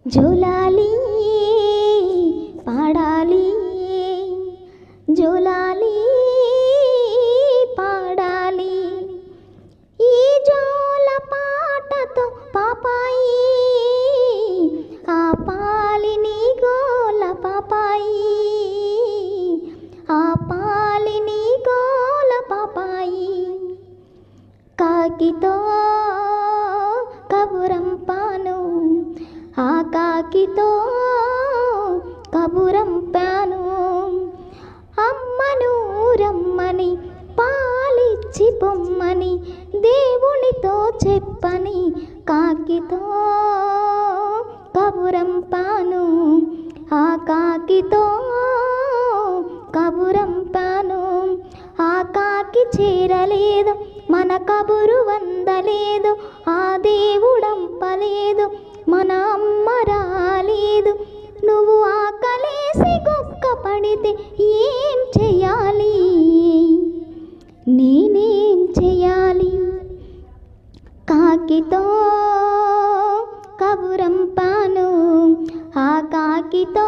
జోలాలి పాడాలి, జోలాలి పాడాలి, ఈ జోల పాటతో పాపాయి ఆపాలి నీ గోల పాపాయి, ఆపాలి నీ గోల పాపాయి. కాకితో కబురంపాను, ఆ కాకితో కబురంపాను, అమ్మను రమ్మని పాలిచ్చి పొమ్మని దేవునితో చెప్పని కాకితో కబురంపాను, ఆ కాకితో కబురంపాను. ఆ కాకి చేరలేదు, మన కబురు వందలేదు, ఆ దేవుడంపలేదు, మన అమ్మ రాలేదు. నువ్వు ఆకలేసి గొక్క పడితే ఏం చెయ్యాలి, నేనేం చెయ్యాలి? కాకితో కబురంపాను, ఆ కాకితో